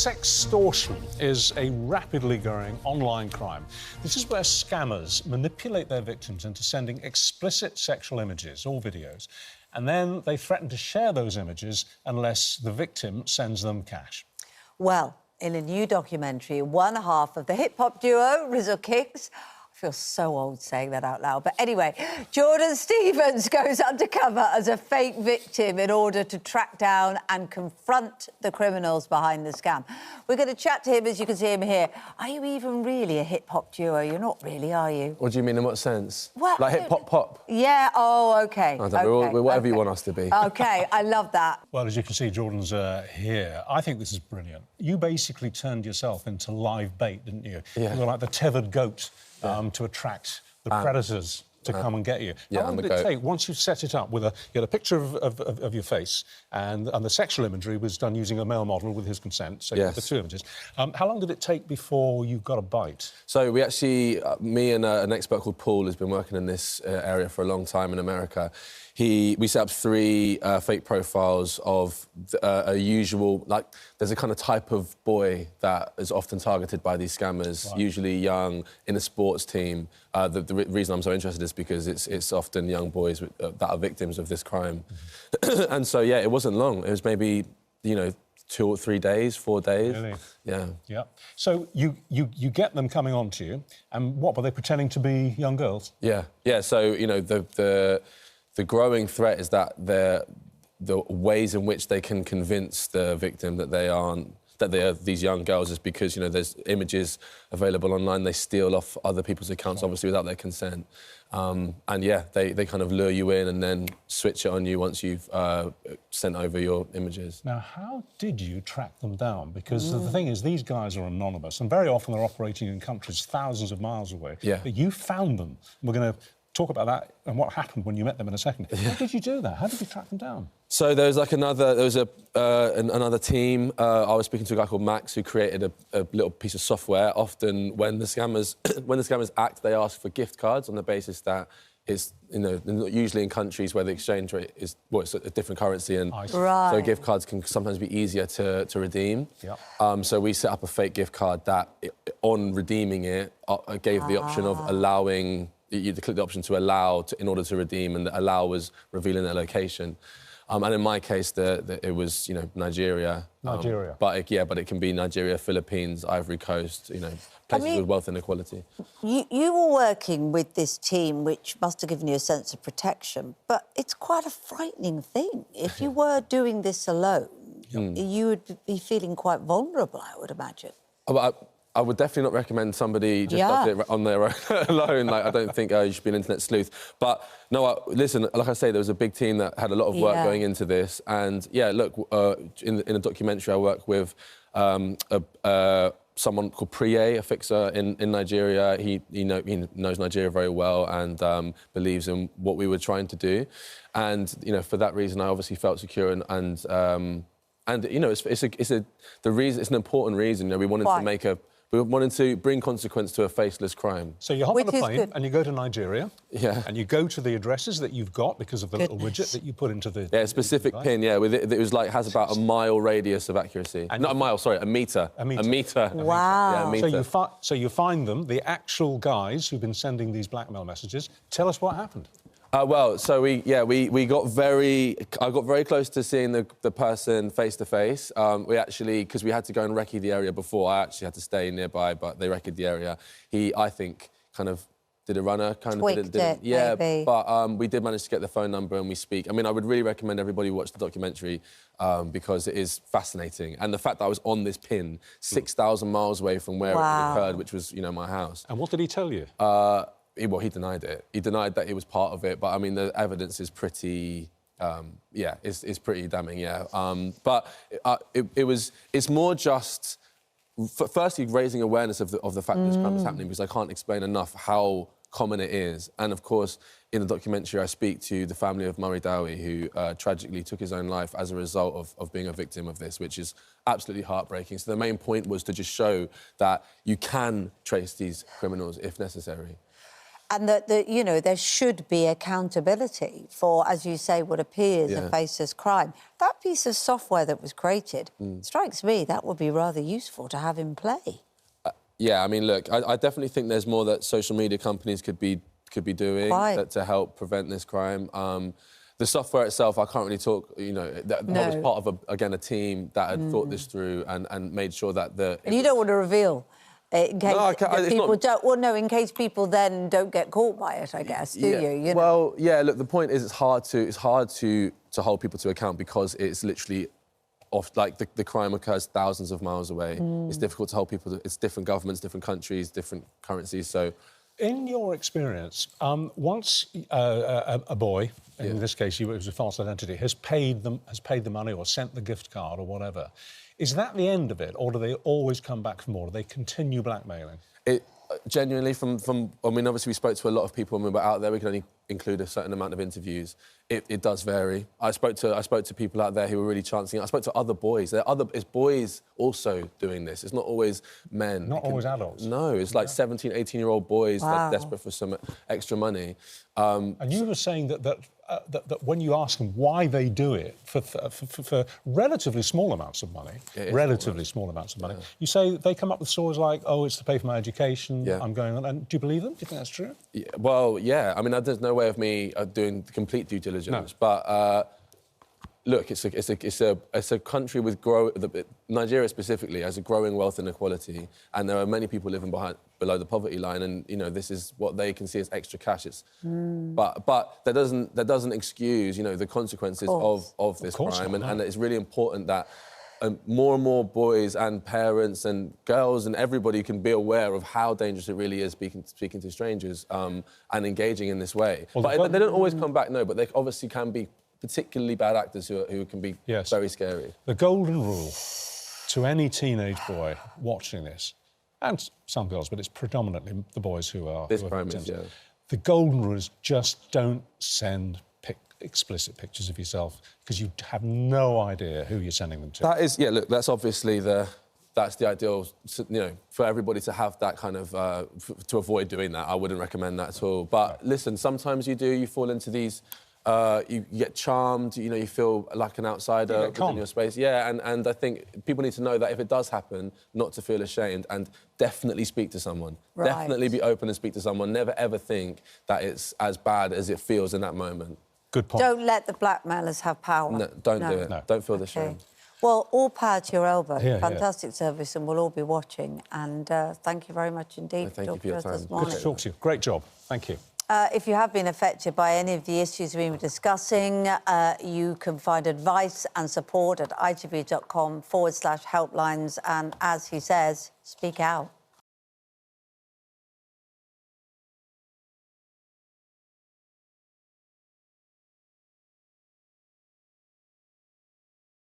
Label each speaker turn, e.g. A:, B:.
A: Sextortion is a rapidly growing online crime. This is where scammers manipulate their victims into sending explicit sexual images or videos, and then they threaten to share those images unless the victim sends them cash.
B: Well, in a new documentary, one half of the hip-hop duo, Rizzle Kicks... I feel so old saying that out loud. But anyway, Jordan Stevens goes undercover as a fake victim in order to track down and confront the criminals behind the scam. We're going to chat to him, as you can see him here. Are you even really a hip-hop duo? You're not really, are you?
C: What do you mean, in what sense?
B: Well,
C: like hip-hop pop?
B: Yeah, oh, OK.
C: We're whatever you want us to be.
B: OK, I love that.
A: Well, as you can see, Jordan's here. I think this is brilliant. You basically turned yourself into live bait, didn't you?
C: Yeah.
A: You were like the tethered goat. To attract the predators to come and get you.
C: Yeah,
A: How long did it take, once you set it up with you had a picture of your face and the sexual imagery was done using a male model with his consent, so you had the two images. How long did it take before you got a bite?
C: So we actually, me and an expert called Paul who's been working in this area for a long time in America, we set up 3 fake profiles of a usual, like, there's a kind of type of boy that is often targeted by these scammers, usually young, in a sports team. The reason I'm so interested is because it's often young boys that are victims of this crime. And so, yeah, it wasn't long. It was maybe, 2 or 3 days, 4 days.
A: Really?
C: Yeah.
A: Yeah. So you get them coming on to you, and what, were they pretending to be young girls?
C: Yeah. Yeah, so, the growing threat is that the ways in which they can convince the victim that they are these young girls is because, there's images available online. They steal off other people's accounts, obviously, without their consent. And, yeah, they kind of lure you in and then switch it on you once you've sent over your images. Now,
A: how did you track them down? Because the thing is, these guys are anonymous, and very often they're operating in countries thousands of miles away.
C: Yeah.
A: But you found them. We're going to talk about that and what happened when you met them in a second. How did you do that? How did you track them down?
C: So there was another team. I was speaking to a guy called Max who created a little piece of software. Often when the scammers act, they ask for gift cards on the basis that it's, usually in countries where the exchange rate is, it's a different currency, and so gift cards can sometimes be easier to redeem. Yeah. So we set up a fake gift card that, on redeeming it, gave the option of allowing. You click the option to allow in order to redeem, and the allow was revealing their location. And in my case, it was, Nigeria.
A: Nigeria.
C: But it can be Nigeria, Philippines, Ivory Coast, places with wealth inequality.
B: You were working with this team, which must have given you a sense of protection, but it's quite a frightening thing. If you were doing this alone, you would be feeling quite vulnerable, I would imagine.
C: I would definitely not recommend somebody just does it on their own alone. Like, I don't think you should be an internet sleuth. But no, listen, like I say, there was a big team that had a lot of work going into this. And yeah, look, in a documentary, I work with someone called Priye, a fixer in Nigeria. He knows Nigeria very well and believes in what we were trying to do. And for that reason, I obviously felt secure and it's an important reason. We wanted to bring consequence to a faceless crime.
A: So you hop on a plane and you go to Nigeria.
C: Yeah.
A: And you go to the addresses that you've got because of the little widget that you put into the...
C: Yeah, a specific pin, yeah. It was like, has about a mile radius of accuracy. And not a mile, sorry, a metre. A metre.
B: Wow.
C: Yeah, a metre.
A: So you find them, the actual guys who've been sending these blackmail messages. Tell us what happened.
C: I got very close to seeing the person face to face. We actually, because we had to go and recce the area before, I actually had to stay nearby, but they recce'd the area. He, I think, kind of did a runner,
B: Tweaked it,
C: yeah,
B: maybe.
C: But we did manage to get the phone number and we speak. I mean, I would really recommend everybody watch the documentary because it is fascinating. And the fact that I was on this pin 6,000 miles away from where it occurred, which was, my house.
A: And what did he tell you?
C: He denied it. He denied that it was part of it, but I mean the evidence is pretty, it's pretty damning, yeah. But it's more just, firstly, raising awareness of the fact that this crime is happening, because I can't explain enough how common it is. And of course, in the documentary, I speak to the family of Madeley, who tragically took his own life as a result of being a victim of this, which is absolutely heartbreaking. So the main point was to just show that you can trace these criminals if necessary.
B: And that, you know, there should be accountability for, as you say, what appears a faceless crime. That piece of software that was created, strikes me that would be rather useful to have in play.
C: Yeah, I mean, look, I definitely think there's more that social media companies could be doing to help prevent this crime. The software itself, I can't really talk, you know, that was part of, a team that had thought this through and made sure that
B: And you don't want to reveal in case in case people then don't get caught by it, I guess, do you? You know?
C: Well, yeah, look, the point is it's hard to hold people to account because it's literally like the crime occurs thousands of miles away. It's difficult to hold people it's different governments, different countries, different currencies, so...
A: In your experience, once a boy, in this case it was a false identity, has paid the money or sent the gift card or whatever, is that the end of it, or do they always come back for more? Do they continue blackmailing?
C: Genuinely, I mean, obviously we spoke to a lot of people when we were out there. We could only include a certain amount of interviews. It does vary. I spoke to people out there who were really chancing it. I spoke to other boys. It's boys also doing this. It's not always men.
A: Not always adults.
C: No, it's like 17, 18-year-old boys that are desperate for some extra money.
A: And you were saying that when you ask them why they do it for relatively small amounts of money, you say they come up with stories like, oh, it's to pay for my education, I'm going on. And do you believe them? Do you think that's true?
C: Yeah, well, yeah. I mean, there's no way of me doing complete due diligence, but look, it's a country with Nigeria specifically has a growing wealth inequality, and there are many people living below the poverty line, and you know this is what they can see as extra cash. But that doesn't excuse, you know, the consequences of this crime, and it's really important that more and more boys and parents and girls and everybody can be aware of how dangerous it really is speaking to strangers and engaging in this way. Well, but they don't always come back, no, but they obviously can be particularly bad actors who can be very scary.
A: The golden rule to any teenage boy watching this, and some girls, but it's predominantly the boys who are...
C: This crime is, yeah.
A: The golden rule is just don't send explicit pictures of yourself because you have no idea who you're sending them to.
C: That is, yeah, look, that's obviously that's the ideal, you know, for everybody to have that kind of... to avoid doing that. I wouldn't recommend that at all. But listen, sometimes you fall into these... you get charmed, you know, you feel like an outsider within your space. Yeah, and I think people need to know that if it does happen, not to feel ashamed and definitely speak to someone. Right. Definitely be open and speak to someone. Never, ever think that it's as bad as it feels in that moment.
A: Good point.
B: Don't let the blackmailers have power.
C: No, don't do it. No. Don't feel the shame.
B: Well, all power to your elbow. Fantastic service, and we'll all be watching. And thank you very much indeed
C: for talking to us this morning.
A: Good to talk to you. Great job. Thank you.
B: If you have been affected by any of the issues we were discussing, you can find advice and support at itv.com/helplines. And as he says, speak out.